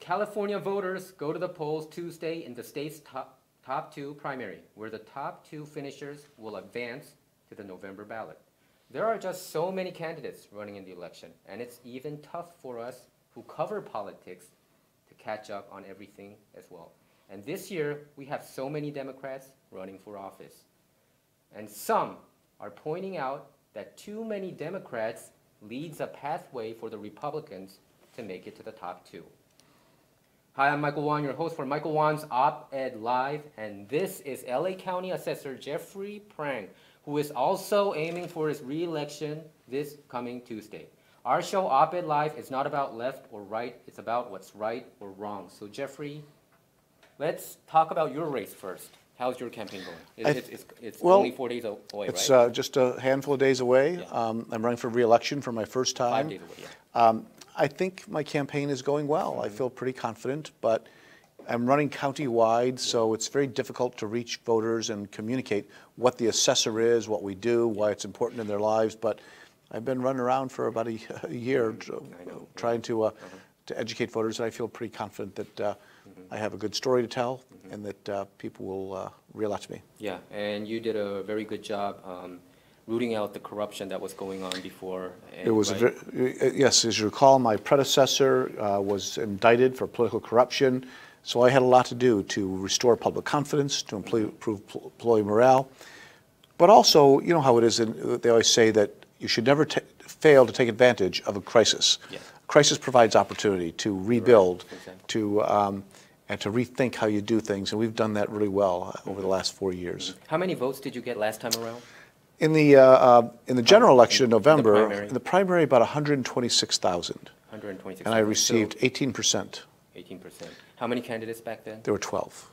California voters go to the polls Tuesday in the state's top two primary, where the top two finishers will advance to the November ballot. There are just so many candidates running in the election, and it's even tough for us who cover politics to catch up on everything as well. And this year, we have so many Democrats running for office. And some are pointing out that too many Democrats leads a pathway for the Republicans to make it to the top two. Hi, I'm Michael Wan, your host for Michael Wan's Op-Ed Live, and this is LA County Assessor Jeffrey Prang, who is also aiming for his re-election this coming Tuesday. Our show, Op-Ed Live, is not about left or right, it's about what's right or wrong. So Jeffrey, let's talk about your race first. How's your campaign going? It's only 4 days away, it's, right? It's just a handful of days away. Yeah. I'm running for re-election for my first time. 5 days away, yeah. I think my campaign is going well. I feel pretty confident, but I'm running county-wide, so it's very difficult to reach voters and communicate what the assessor is, what we do, why it's important in their lives. But I've been running around for about a year trying to educate voters, and I feel pretty confident that I have a good story to tell and that people will re-elect me. Yeah, and you did a very good job rooting out the corruption that was going on before. It was, right? yes, as you recall, my predecessor was indicted for political corruption, so I had a lot to do to restore public confidence, to improve employee morale. But also, you know how it is, they always say that you should never fail to take advantage of a crisis. Yeah. Crisis provides opportunity to rebuild, right. And to rethink how you do things, and we've done that really well over the last 4 years. How many votes did you get last time around? In the general election in November, in the primary about 126,000. 126,000. And I received 18%. 18%. How many candidates back then? There were 12.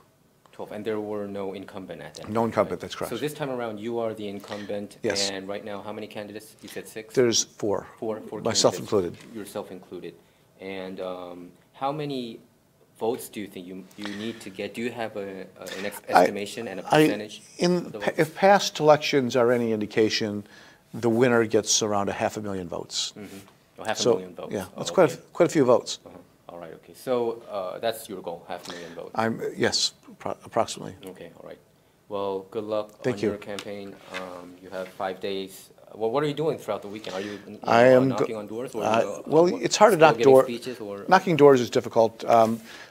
12, and there were no incumbent at that time. No incumbent, right? that's correct. So this time around, you are the incumbent. Yes. And right now, how many candidates? You said 6? There's 4. Four myself included. Yourself included. And how many votes do you think you need to get? Do you have an estimation and a percentage? If past elections are any indication, the winner gets around 500,000 votes. Oh, 500,000 votes. Yeah, that's quite a few votes. All right, okay. So that's your goal, 500,000 votes. Yes, approximately. Okay, all right. Well, good luck on your campaign. You have 5 days. Well, what are you doing throughout the weekend? Are you knocking on doors? Or well, it's hard to knock doors. Knocking doors is difficult.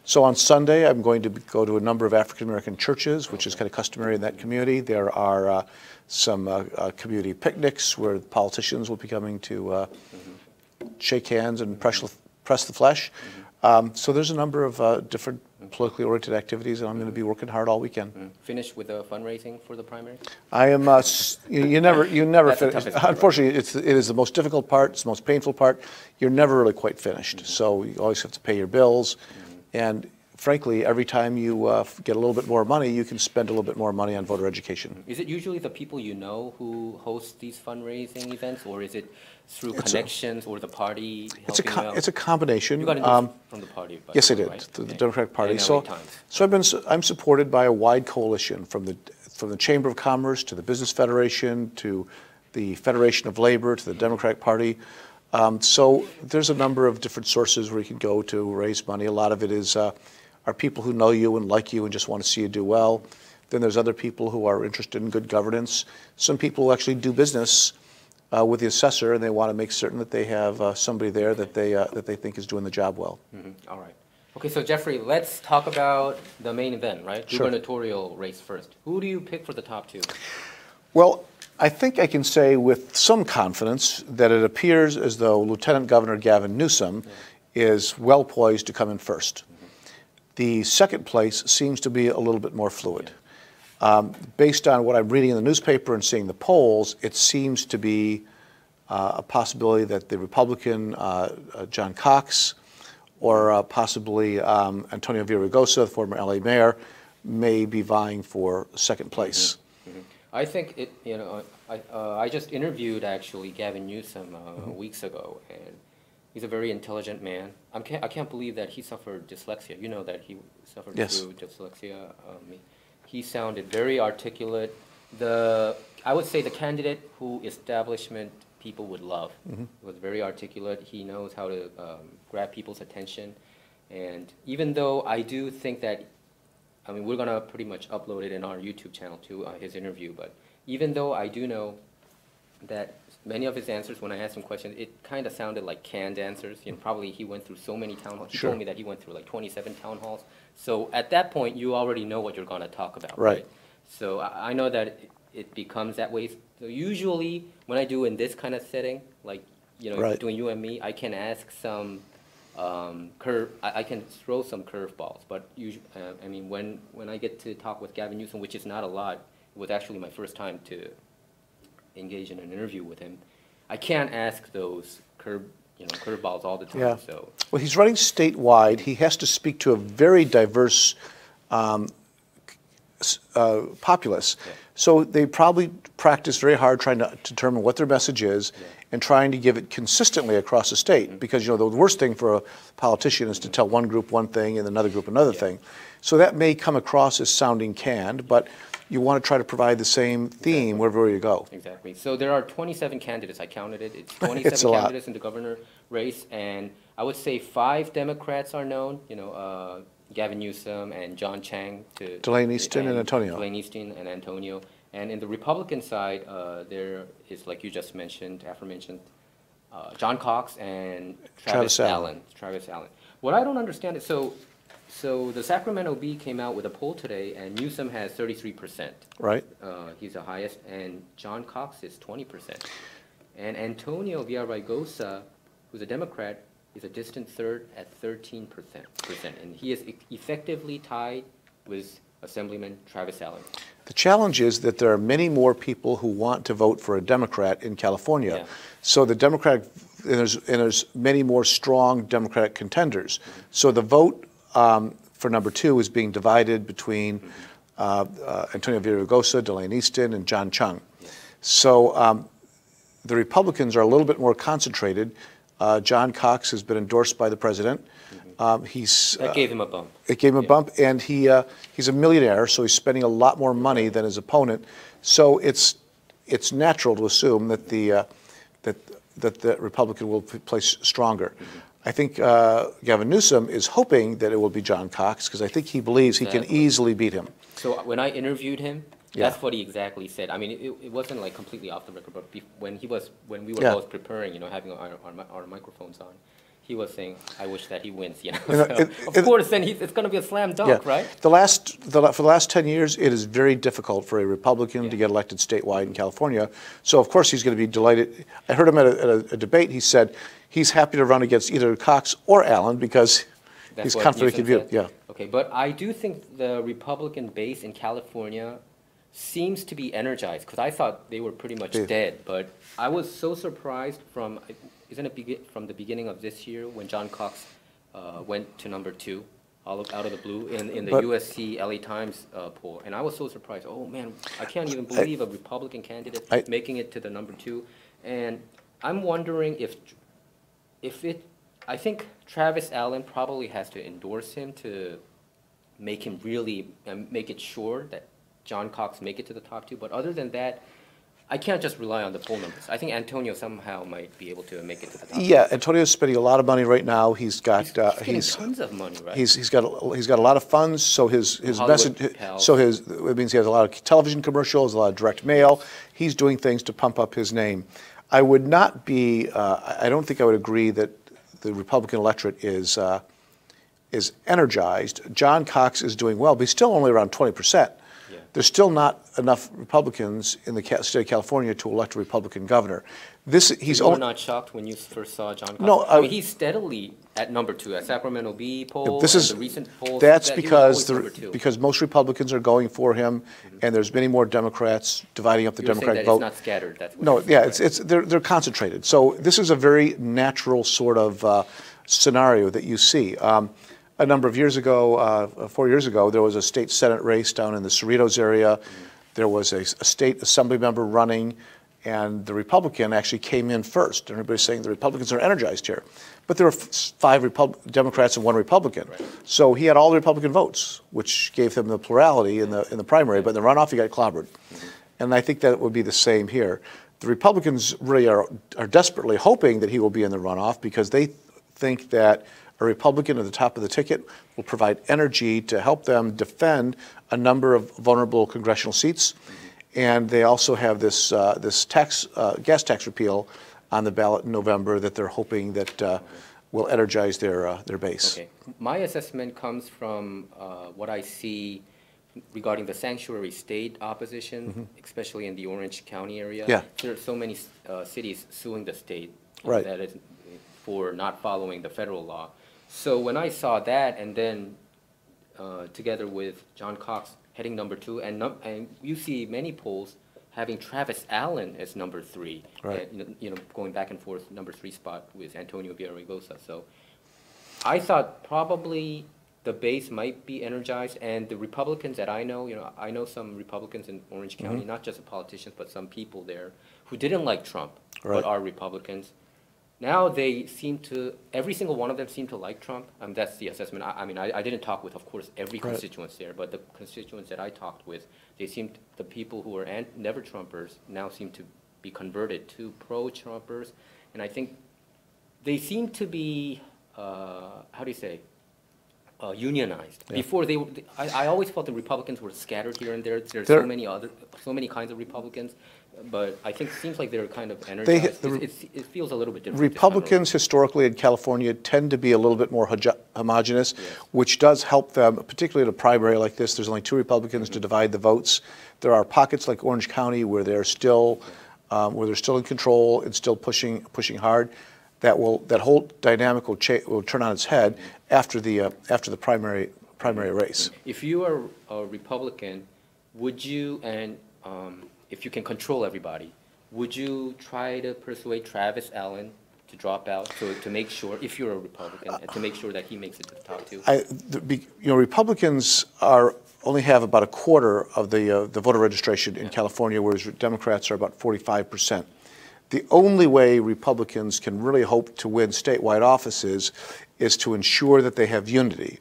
So on Sunday, I'm going to go to a number of African-American churches, which is kind of customary in that community. There are some community picnics where politicians will be coming to shake hands and press the flesh. So there's a number of different politically oriented activities, and I'm going to be working hard all weekend. Finish with the fundraising for the primary? I am. You never finish. Unfortunately, it is the most difficult part. It's the most painful part. You're never really quite finished. So you always have to pay your bills, and frankly, every time you get a little bit more money, you can spend a little bit more money on voter education. Is it usually the people you know who host these fundraising events, or is it through connections or the party helping you out? It's a combination. You got it from the party. Yes, I did. Right? The Democratic Party. So I'm supported by a wide coalition from the Chamber of Commerce to the Business Federation to the Federation of Labor to the Democratic Party. So there's a number of different sources where you can go to raise money. A lot of it is are people who know you and like you and just want to see you do well. Then there's other people who are interested in good governance. Some people actually do business with the assessor, and they want to make certain that they have somebody there that they think is doing the job well. All right. Okay, so Jeffrey, let's talk about the main event, right? Sure. Gubernatorial race first. Who do you pick for the top two? Well, I think I can say with some confidence that it appears as though Lieutenant Governor Gavin Newsom is well poised to come in first. The second place seems to be a little bit more fluid. Based on what I'm reading in the newspaper and seeing the polls, it seems to be a possibility that the Republican John Cox or possibly Antonio Villaraigosa, the former LA mayor, may be vying for second place. I think I just interviewed actually Gavin Newsom weeks ago, and he's a very intelligent man. I can't believe that he suffered dyslexia. You know that he suffered through dyslexia. He sounded very articulate. I would say the candidate who establishment people would love. He was very articulate. He knows how to grab people's attention. And even though I do think that, I mean, we're going to pretty much upload it in our YouTube channel too, his interview, but even though I do know that many of his answers, when I asked him questions, it kind of sounded like canned answers. You know, probably he went through so many town halls. He told me that he went through like 27 town halls. So at that point, you already know what you're going to talk about, right? So I know that it becomes that way. So usually, when I do in this kind of setting, like, you know, doing you and me, I can ask some I can throw some curveballs. But usually, I mean, when I get to talk with Gavin Newsom, which is not a lot, it was actually my first time to engage in an interview with him. I can't ask those curveballs all the time. Yeah. So, well, he's running statewide. He has to speak to a very diverse populace. Yeah. So they probably practice very hard trying to determine what their message is and trying to give it consistently across the state. Because, you know, the worst thing for a politician is to tell one group one thing and another group another thing. So that may come across as sounding canned, but you want to try to provide the same theme wherever you go. Exactly. So there are 27 candidates. I counted it. It's 27 candidates in the governor race, and I would say 5 Democrats are known. You know, Gavin Newsom and John Chang. Delane Easton and Antonio. Delane Easton and Antonio. And in the Republican side, there is, like you just mentioned, aforementioned, John Cox and Travis Allen. Travis Allen. What I don't understand is, so the Sacramento Bee came out with a poll today, and Newsom has 33%. Right. He's the highest, and John Cox is 20%. And Antonio Villaraigosa, who's a Democrat, is a distant third at 13%. And he is effectively tied with Assemblyman Travis Allen. The challenge is that there are many more people who want to vote for a Democrat in California. Yeah. So the Democratic, and there's many more strong Democratic contenders. So the vote for number 2 is being divided between Antonio Villaraigosa, Delane Easton, and John Chung. Yeah. So the Republicans are a little bit more concentrated. John Cox has been endorsed by the president. That gave him a bump. It gave him a bump, and he's a millionaire, so he's spending a lot more money than his opponent. So it's natural to assume that the Republican will place stronger. I think Gavin Newsom is hoping that it will be John Cox, because I think he believes he can easily beat him. So when I interviewed him, that's what he exactly said. I mean, it wasn't like completely off the record, but when we were both preparing, you know, having our microphones on, he was saying, "I wish that he wins." You know, of course, then it's going to be a slam dunk, right? For the last 10 years, it is very difficult for a Republican to get elected statewide in California. So of course he's going to be delighted. I heard him at a debate. He said he's happy to run against either Cox or Allen because he's confident he can do it. Yeah. Okay, but I do think the Republican base in California seems to be energized, because I thought they were pretty much dead. But I was so surprised from, isn't it from the beginning of this year when John Cox went to number 2 out of the blue in the USC LA Times poll. And I was so surprised. Oh man, I can't even believe a Republican candidate making it to the number 2. And I'm wondering I think Travis Allen probably has to endorse him to make him really, make it sure that John Cox make it to the top 2, but other than that, I can't just rely on the poll numbers. I think Antonio somehow might be able to make it to the top. Yeah, Antonio's spending a lot of money right now. He's getting tons of money, right? He's got a lot of funds. So his message, it means he has a lot of television commercials, a lot of direct mail. He's doing things to pump up his name. I would not be. I don't think I would agree that the Republican electorate is energized. John Cox is doing well, but he's still only around 20%. There's still not enough Republicans in the state of California to elect a Republican governor. You were not shocked when you first saw John Cox? No, I mean, he's steadily at number 2 at Sacramento Bee poll. The recent polls. That's because most Republicans are going for him, and there's many more Democrats dividing up the Democratic vote. It's not scattered. That's what they're concentrated. So this is a very natural sort of scenario that you see. A number of years ago, 4 years ago, there was a state Senate race down in the Cerritos area. There was a state assembly member running, and the Republican actually came in first. Everybody's saying the Republicans are energized here. But there were 5 Democrats and 1 Republican. Right. So he had all the Republican votes, which gave him the plurality in the primary. But in the runoff, he got clobbered. And I think that would be the same here. The Republicans really are desperately hoping that he will be in the runoff, because they think that a Republican at the top of the ticket will provide energy to help them defend a number of vulnerable congressional seats. And they also have this gas tax repeal on the ballot in November that they're hoping that will energize their base. Okay. My assessment comes from what I see regarding the sanctuary state opposition, especially in the Orange County area. Yeah. There are so many cities suing the state Right. that is for not following the federal law. So when I saw that, and then together with John Cox heading #2, and you see many polls having Travis Allen as #3, Right. Going back and forth #3 spot with Antonio Villaraigosa. So I thought probably the base might be energized, and the Republicans that I know some Republicans in Orange County, not just the politicians, but some people there who didn't like Trump, Right. but are Republicans. Now they seem to, every single one of them seem to like Trump. That's the assessment. I didn't talk with, of course, every Right. constituents there, but the constituents that I talked with, the people who were never Trumpers now seem to be converted to pro-Trumpers. And I think they seem to be, unionized. Yeah. Before I always felt the Republicans were scattered here and there. There's so many kinds of Republicans, but I think it seems like they're kind of energized. It feels a little bit different. Republicans historically in California tend to be a little bit more homogenous, Yes. which does help them, particularly in a primary like this. There's only 2 Republicans to divide the votes. There are pockets like Orange County where they're still in control and still pushing hard. That whole dynamic will turn on its head after the primary race. If you are a Republican, would you, and if you can control everybody, would you try to persuade Travis Allen to drop out to make sure, if you're a Republican, to make sure that he makes it to the top 2? Republicans only have about a quarter of the voter registration in California, whereas Democrats are about 45%. The only way Republicans can really hope to win statewide offices is to ensure that they have unity.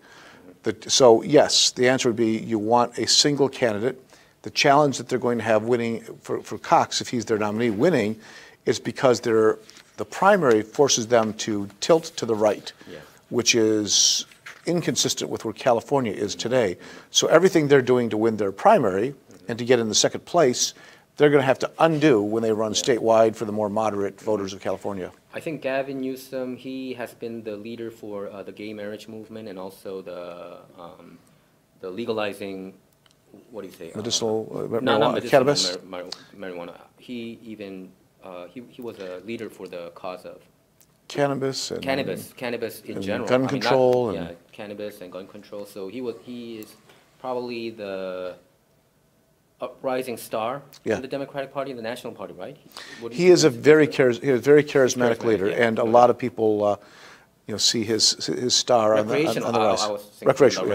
So yes, the answer would be you want a single candidate. The challenge that they're going to have winning for Cox, if he's their nominee, winning, is because the primary forces them to tilt to the right, which is inconsistent with where California is today. So everything they're doing to win their primary and to get in the second place, they're going to have to undo when they run statewide for the more moderate voters of California. I think Gavin Newsom, he has been the leader for the gay marriage movement and also the legalizing, what do you say? Medicinal marijuana, cannabis? Marijuana. He even, he was a leader for the cause of Cannabis in general. Gun control. Cannabis and gun control. So he is probably the uprising star in the Democratic Party and the National Party, right? He is a very charismatic leader, and a lot of people see his star on the rise. Recreational,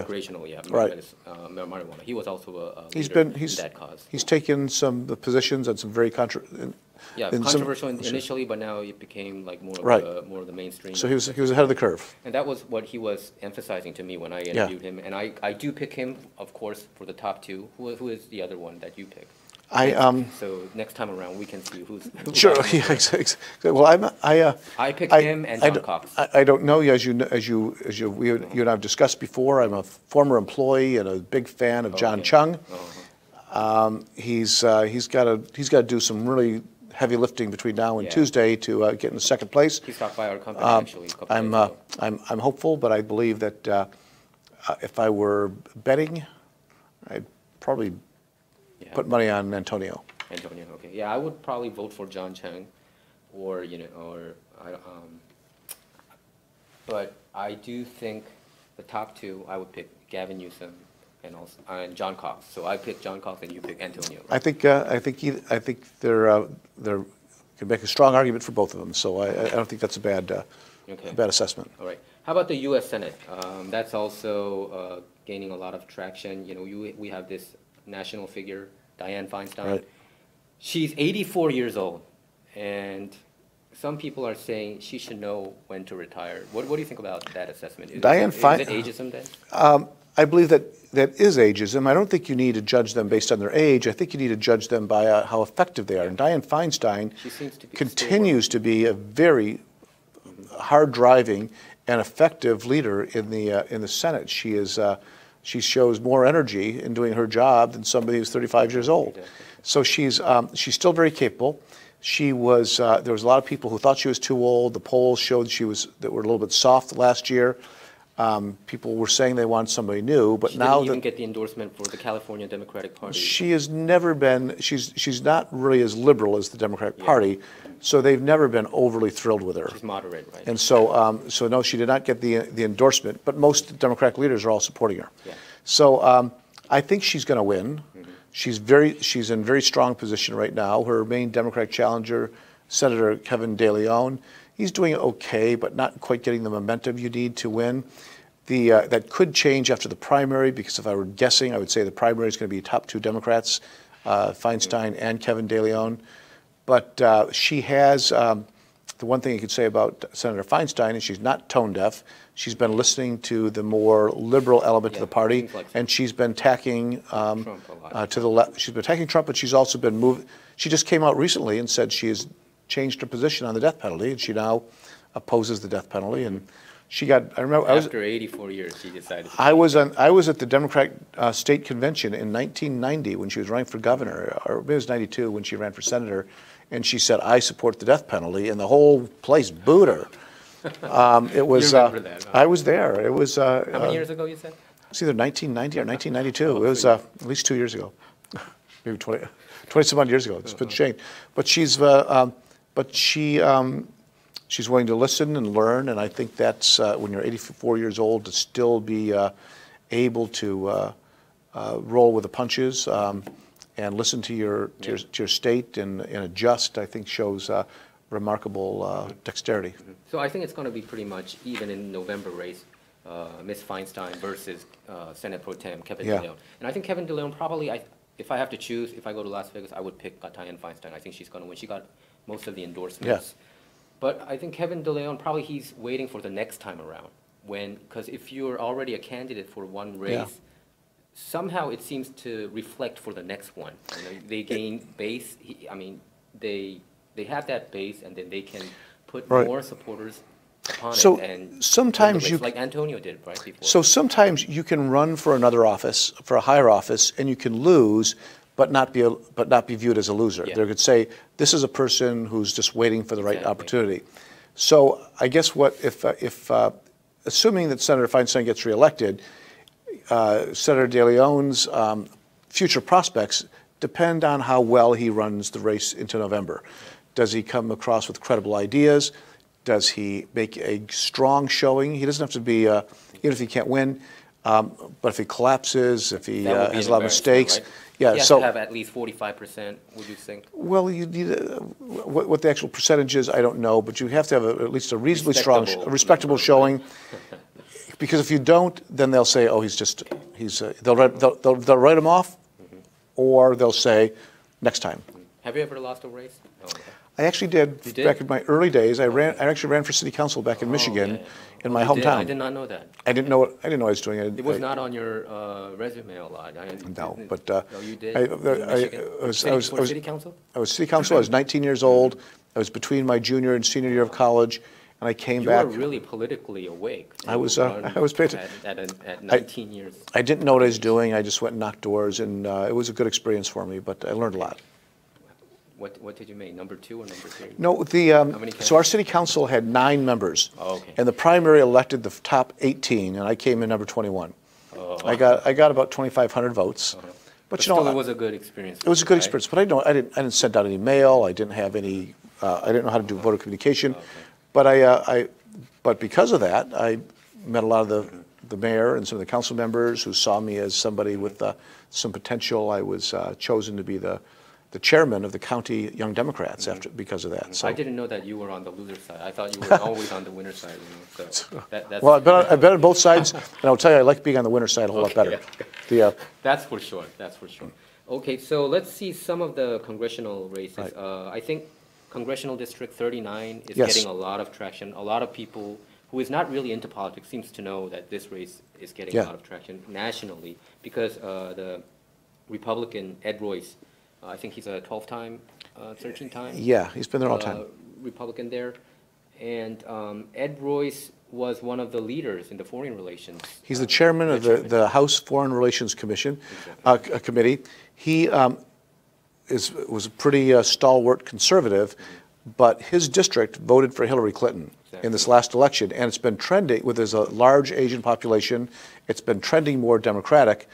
Right. Marijuana. He was also a leader in that cause. He's taken some positions on some very controversial initially, but now it became like more of the mainstream. So he was ahead of the curve. And that was what he was emphasizing to me when I interviewed him. And I do pick him, of course, for the top 2. Who is the other one that you pick? So next time around we can see who's sure. Yeah, exactly. Well, I picked him and John Cox. I don't know, as you and I have discussed before. I'm a former employee and a big fan of John Chung. He's got to do some really heavy lifting between now and Tuesday to get into second place. He stopped by our company actually. I'm hopeful, but I believe that if I were betting, I'd probably put money on Antonio. Okay. Yeah, I would probably vote for John Chang, but I do think the top 2 I would pick Gavin Newsom and John Cox. So I pick John Cox and you pick Antonio. I think there can make a strong argument for both of them. So I don't think that's a bad assessment. All right. How about the U.S. Senate? That's also gaining a lot of traction. We have this national figure, Dianne Feinstein. Right. She's 84 years old, and some people are saying she should know when to retire. What do you think about that assessment? Is it ageism then? I believe that is ageism. I don't think you need to judge them based on their age. I think you need to judge them by how effective they are. And Dianne Feinstein continues to be a very hard-driving and effective leader in the Senate. She shows more energy in doing her job than somebody who's 35 years old. So she's still very capable. She was there was a lot of people who thought she was too old. The polls showed that were a little bit soft last year. People were saying they want somebody new, but now she didn't even get the endorsement for the California Democratic Party. She has never been. She's not really as liberal as the Democratic Party, so they've never been overly thrilled with her. She's moderate, right? And so, so no, she did not get the endorsement. But most Democratic leaders are all supporting her. Yeah. So I think she's going to win. She's in very strong position right now. Her main Democratic challenger, Senator Kevin De Leon, he's doing okay, but not quite getting the momentum you need to win. That could change after the primary, because if I were guessing, I would say the primary is going to be top two Democrats, Feinstein and Kevin De Leon. But she has, the one thing you could say about Senator Feinstein is she's not tone deaf. She's been listening to the more liberal element of the party, and she's been tacking to the left. She's been attacking Trump, but she's also been moved. She just came out recently and said she has changed her position on the death penalty, and she now opposes the death penalty. And she got, I remember, after 84 years, she decided. I was at the Democratic State Convention in 1990 when she was running for governor, or maybe it was 92 when she ran for senator, and she said, "I support the death penalty," and the whole place booed her. It was. You remember that, huh? I was there. It was. How many years ago you said? It's either 1990 or 1992. It was at least 2 years ago, maybe 20 some odd years ago. It's been changed, but she's willing to listen and learn, and I think that's when you're 84 years old to still be able to roll with the punches and listen to your state and adjust. I think shows remarkable dexterity. So I think it's going to be pretty much even in November race, Ms. Feinstein versus Senate Pro Tem Kevin De Leon. And I think Kevin De Leon probably, if I have to choose, if I go to Las Vegas, I would pick Dianne Feinstein. I think she's going to win. She got most of the endorsements. Yeah. But I think Kevin De Leon, probably he's waiting for the next time around. Because if you're already a candidate for one race, somehow it seems to reflect for the next one. You know, they gain base. They have that base, and then they can put more supporters upon it. And sometimes like Antonio did, right? Before. So sometimes you can run for another office, for a higher office, and you can lose, but not be viewed as a loser. Yeah. They could say, this is a person who's just waiting for the right opportunity. So I guess if assuming that Senator Feinstein gets reelected, Senator De Leon's future prospects depend on how well he runs the race into November. Does he come across with credible ideas? Does he make a strong showing? He doesn't have to be, even if he can't win, but if he collapses, if he has a lot of mistakes. Right? Yeah, he has to have at least 45%, would you think? Well, you need what the actual percentage is, I don't know, but you have to have at least a reasonably strong, respectable showing. Because if you don't, then they'll say, "Oh, they'll write him off," or they'll say, "Next time." Have you ever lost a race? Oh, okay. I actually did, back in my early days. I actually ran for city council back in Michigan, in my hometown. I did not know that. I didn't know what I was doing. It was not on your resume a lot. No, but no, you did. I was city council. I was city council. I was 19 years old. I was between my junior and senior year of college, and I came back. You were really politically awake. I was paid at 19 years. I didn't know what I was doing. I just went and knocked doors, and it was a good experience for me. But I learned a lot. What did you make? Number 2 or number 3? No, so our city council had 9 members, and the primary elected the top 18, and I came in number 21. I got about 2,500 votes, but you know, still, it was a good experience. It was a good experience, but I didn't send out any mail. I didn't have any. I didn't know how to do voter communication, but because of that, I met a lot of the mayor and some of the council members who saw me as somebody with some potential. I was chosen to be the chairman of the county Young Democrats because of that. So I didn't know that you were on the loser side. I thought you were always on the winner side. You know, so that's well, I've been on both sides, and I'll tell you, I like being on the winner side a whole lot better. Yeah. That's for sure. That's for sure. Okay, so let's see some of the congressional races. Right. I think Congressional District 39 is getting a lot of traction. A lot of people who is not really into politics seems to know that this race is getting a lot of traction nationally because the Republican Ed Royce, I think he's a 12-time, 13-time. Yeah, he's been there all the time. Republican there. And Ed Royce was one of the leaders in the foreign relations. He's the chairman of the House Foreign Relations Commission, Committee. He was a pretty stalwart conservative, but his district voted for Hillary Clinton in this last election, and it's been trending, with there's a large Asian population, it's been trending more Democratic,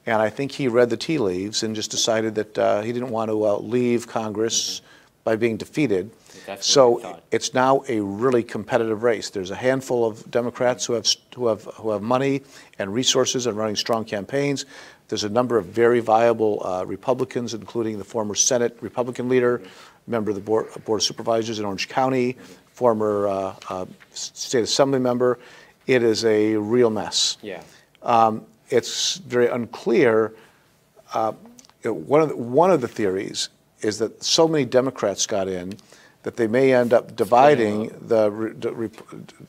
and I think he read the tea leaves and just decided that he didn't want to leave Congress by being defeated. So it's now a really competitive race. There's a handful of Democrats who have money and resources and running strong campaigns. There's a number of very viable Republicans, including the former Senate Republican leader, member of the Board of Supervisors in Orange County, former state assembly member. It is a real mess. Yeah. It's very unclear. One of the theories is that so many Democrats got in that they may end up dividing the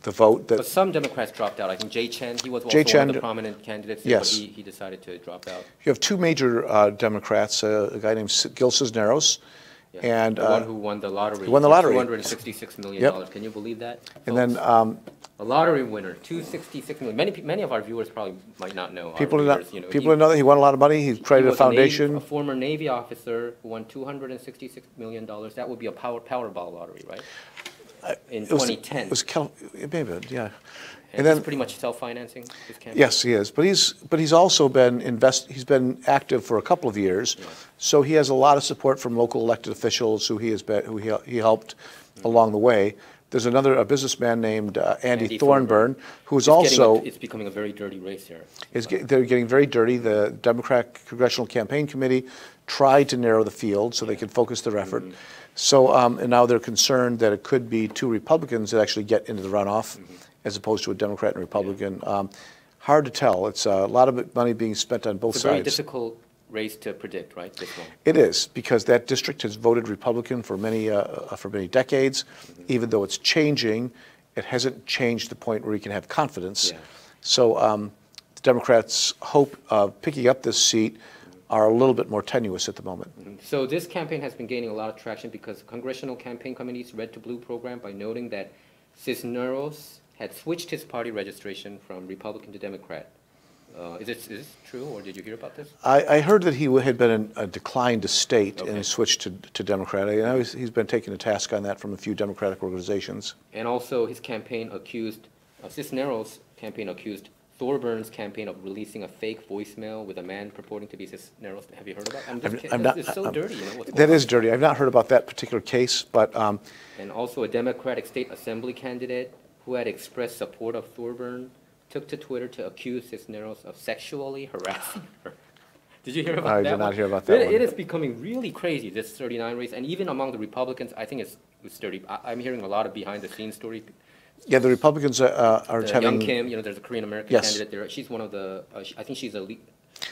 vote. But some Democrats dropped out. I think Jay Chen, he was also one of the prominent candidates, yes. But he decided to drop out. You have two major Democrats, a guy named Gil Cisneros, yeah. and the one who won the lottery. He won the lottery. $266 million. Yep. Can you believe that? And folks? then a lottery winner, $266 million. Many of our viewers probably might not know. People didn't know that he won a lot of money. He created a foundation. A former Navy officer who won $266 million. That would be a Powerball lottery, right? In 2010. It was maybe, yeah. And then he's pretty much self-financing his campaign. Yes, he is. But he's also been he's been active for a couple of years, yeah. So he has a lot of support from local elected officials who he helped along the way. There's a businessman named Andy Thornburn, who's also. It's becoming a very dirty race here. They're getting very dirty. The Democratic Congressional Campaign Committee tried to narrow the field so they could focus their effort. So and now they're concerned that it could be two Republicans that actually get into the runoff, as opposed to a Democrat and Republican. Hard to tell. It's a lot of money being spent on both sides. It's a very difficult race to predict, right? This one. It is, because that district has voted Republican for many decades. Even though it's changing, it hasn't changed to the point where you can have confidence. Yeah. So the Democrats' hope of picking up this seat are a little bit more tenuous at the moment. So this campaign has been gaining a lot of traction because Congressional Campaign Committee's Red to Blue program, by noting that Cisneros had switched his party registration from Republican to Democrat. Is this true, or did you hear about this? I heard that he had been in a decline to state and switched to Democrat. I know he's been taking a task on that from a few Democratic organizations. And also his campaign accused, Cisneros' campaign accused Thornburn's campaign of releasing a fake voicemail with a man purporting to be Cisneros. Have you heard about that? It's so dirty. That is dirty. I've not heard about that particular case, but. And also a Democratic state assembly candidate who had expressed support of Thornburn took to Twitter to accuse Cisneros of sexually harassing her. Did you hear about that? I did not hear about that one. It is becoming really crazy, this 39 race, and even among the Republicans, I think it's dirty. I'm hearing a lot of behind-the-scenes stories. Yeah, the Republicans are having. Young Kim, there's a Korean-American candidate there. She's one of the, I think she's a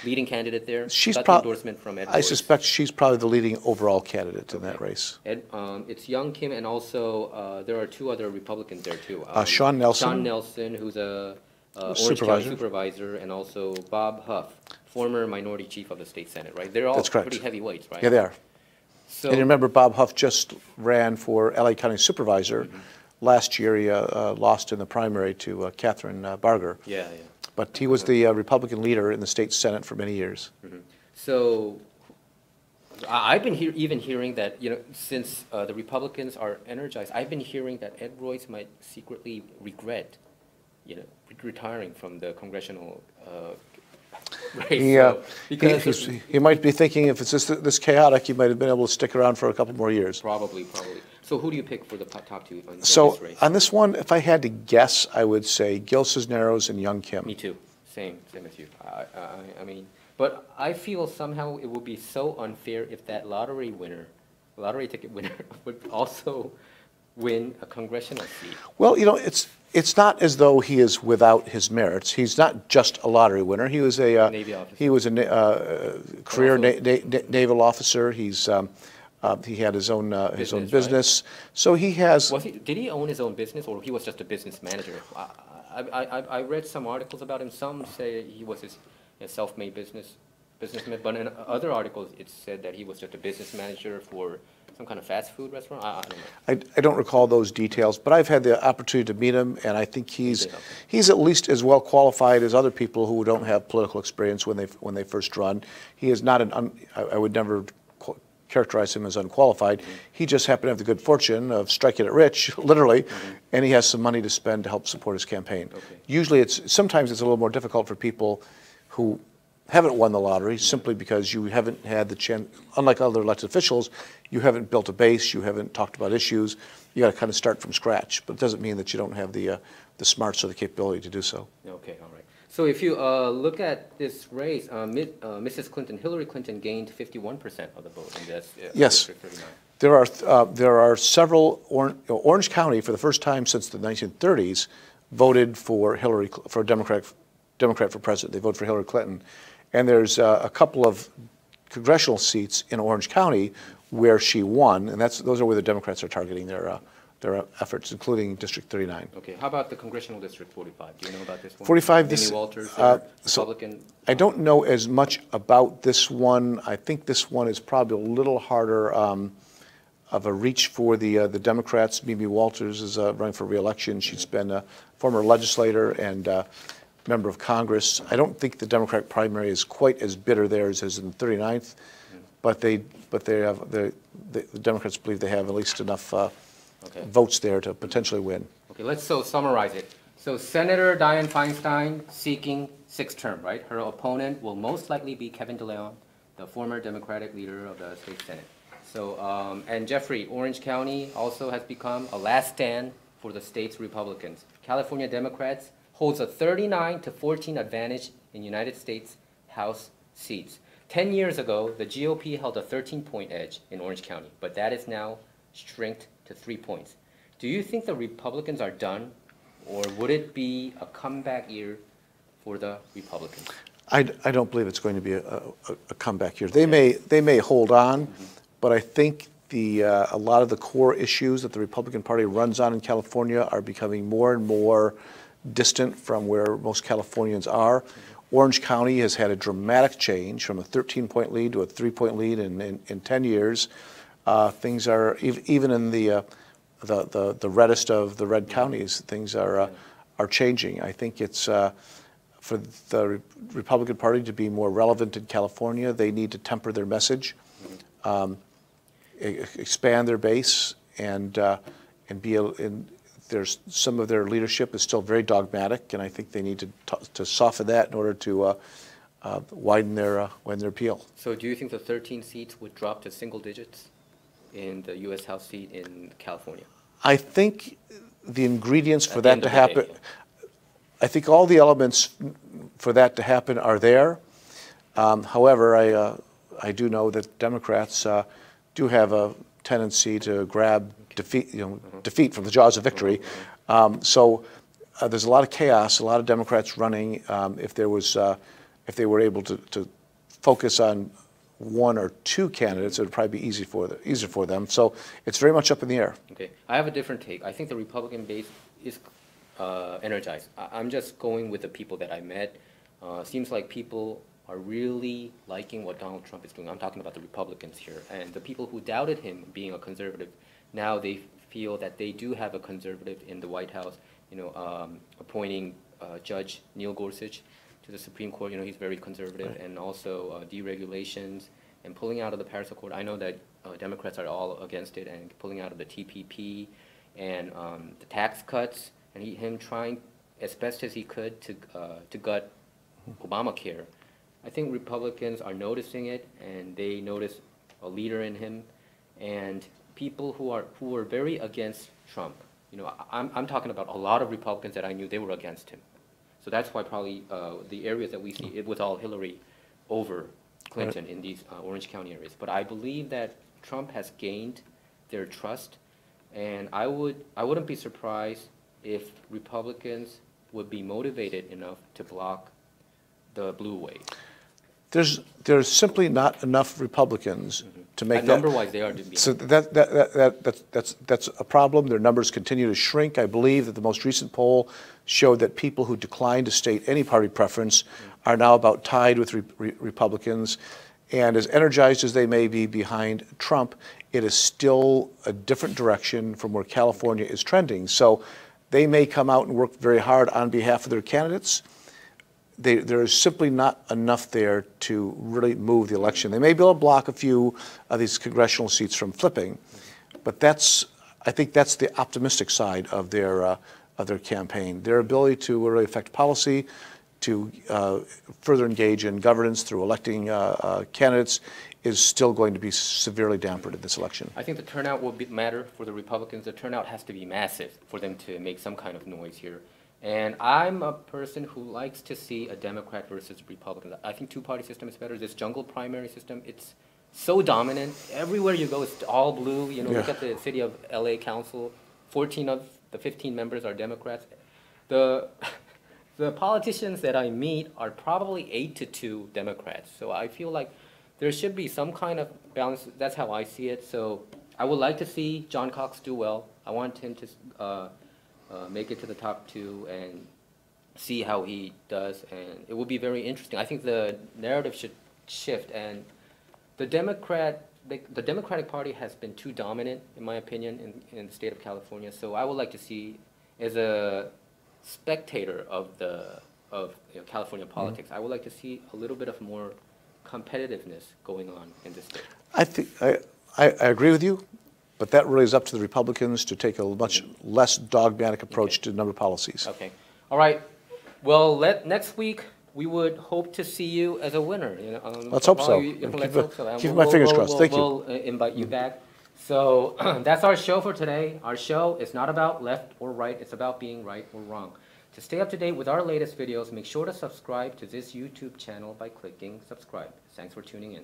leading candidate there. She's got the endorsement from Ed I suspect she's probably the leading overall candidate in that race. It's Young Kim, and also there are two other Republicans there too. Sean Nelson. Sean Nelson, who's a Orange County supervisor, and also Bob Huff, former minority chief of the state Senate, right? They're all pretty heavyweights, right? Yeah, they are. So, and you remember Bob Huff just ran for LA County supervisor. Last year he lost in the primary to Catherine Barger. Yeah. But he was the Republican leader in the state Senate for many years. So I've been hearing that, since the Republicans are energized, I've been hearing that Ed Royce might secretly regret, retiring from the congressional race. Yeah, because he might be thinking if it's this chaotic, he might have been able to stick around for a couple more years. Probably. So who do you pick for the top two on this race? On this one, if I had to guess, I would say Gil Cisneros and Young Kim. Me too. Same as you. I mean, but I feel somehow it would be so unfair if that lottery ticket winner would also win a congressional seat. Well, it's not as though he is without his merits. He's not just a lottery winner. He was a Navy officer. He was a career naval officer. He had his own business. Right? So he has. Did he own his own business, or he was just a business manager? I read some articles about him. Some say he was a self-made businessman, but in other articles it said that he was just a business manager for some kind of fast food restaurant? I don't know. I don't recall those details, but I've had the opportunity to meet him, and I think he's at least as well qualified as other people who don't have political experience when they first run. He is not I would never characterize him as unqualified. He just happened to have the good fortune of striking it rich, literally, and he has some money to spend to help support his campaign. Usually, sometimes it's a little more difficult for people who haven't won the lottery simply because you haven't had the chance. Unlike other elected officials, you haven't built a base, you haven't talked about issues. You got to kind of start from scratch, but it doesn't mean that you don't have the smarts or the capability to do so. Okay, all right. So if you look at this race, Mrs. Clinton, Hillary Clinton gained 51% of the vote in this yes. District 39. There are several. Orange County, for the first time since the 1930s, voted for a Democrat for president. They voted for Hillary Clinton, and there's a couple of congressional seats in Orange County where she won, and those are where the Democrats are targeting their efforts, including District 39. Okay. How about the congressional district 45? Do you know about this one? 45. Mimi Walters, Republican. I don't know as much about this one. I think this one is probably a little harder of a reach for the Democrats. Mimi Walters is running for re-election. She's been a former legislator and member of Congress. I don't think the Democratic primary is quite as bitter there as in the 39th, but the Democrats believe they have at least enough votes there to potentially win. Okay, let's summarize it. So Senator Dianne Feinstein seeking 6th term, right? Her opponent will most likely be Kevin DeLeon, the former Democratic leader of the state Senate. So, and Jeffrey, Orange County also has become a last stand for the state's Republicans. California Democrats holds a 39-14 advantage in United States House seats. 10 years ago, the GOP held a 13-point edge in Orange County, but that is now shrinked to 3 points. Do you think the Republicans are done, or would it be a comeback year for the Republicans? I don't believe it's going to be a comeback year. They may hold on, but I think a lot of the core issues that the Republican Party runs on in California are becoming more and more distant from where most Californians are. Orange County has had a dramatic change from a 13-point lead to a 3-point lead in 10 years. Things are, even in the reddest of the red counties, things are changing. I think it's for the Republican Party to be more relevant in California, they need to temper their message, expand their base, and there's some of their leadership is still very dogmatic, and I think they need to soften that in order to widen their appeal. So do you think the 13 seats would drop to single digits in the U.S. House seat in California? I think the ingredients for that to happen, I think all the elements for that to happen are there. However, I do know that Democrats do have a tendency to grab defeat from the jaws of victory. So there's a lot of chaos, a lot of Democrats running. If they were able to focus on one or two candidates, it would probably be easier for them. So it's very much up in the air. Okay, I have a different take. I think the Republican base is energized. I'm just going with the people that I met. Seems like people are really liking what Donald Trump is doing. I'm talking about the Republicans here. And the people who doubted him being a conservative, now they feel that they do have a conservative in the White House, appointing Judge Neil Gorsuch to the Supreme Court. He's very conservative, right. And also deregulations and pulling out of the Paris Accord. I know that Democrats are all against it, and pulling out of the TPP and the tax cuts, and him trying as best as he could to gut Obamacare. I think Republicans are noticing it, and they notice a leader in him, and people who were very against Trump. I'm talking about a lot of Republicans that I knew, they were against him. So that's why probably the areas that we see, it was all Hillary over Clinton in these Orange County areas. But I believe that Trump has gained their trust, and I wouldn't be surprised if Republicans would be motivated enough to block the blue wave. There's simply not enough Republicans to make that. Number-wise, they are. So that's a problem. Their numbers continue to shrink. I believe that the most recent poll showed that people who declined to state any party preference are now about tied with Republicans. And as energized as they may be behind Trump, it is still a different direction from where California is trending. So they may come out and work very hard on behalf of their candidates. There is simply not enough there to really move the election. They may be able to block a few of these congressional seats from flipping, but I think that's the optimistic side of their campaign. Their ability to really affect policy, to further engage in governance through electing candidates is still going to be severely dampened in this election. I think the turnout will matter for the Republicans. The turnout has to be massive for them to make some kind of noise here. And I'm a person who likes to see a Democrat versus Republican. I think two-party system is better. This jungle primary system, it's so dominant. Everywhere you go, it's all blue. You know, look at the city of LA Council. 14 of the 15 members are Democrats. The politicians that I meet are probably 8-2 Democrats. So I feel like there should be some kind of balance. That's how I see it. So I would like to see John Cox do well. I want him to make it to the top 2 and see how he does. And it will be very interesting. I think the narrative should shift. And the Democratic Party has been too dominant, in my opinion, in the state of California. So I would like to see, as a spectator of California politics, I would like to see a little bit of more competitiveness going on in this state. I agree with you, but that really is up to the Republicans to take a much less dogmatic approach to a number of policies. Okay. All right. Well, next week we would hope to see you as a winner. You know, let's hope so. Keep my fingers crossed. Thank you. We'll invite you back. So that's our show for today. Our show is not about left or right. It's about being right or wrong. To stay up to date with our latest videos, make sure to subscribe to this YouTube channel by clicking subscribe. Thanks for tuning in.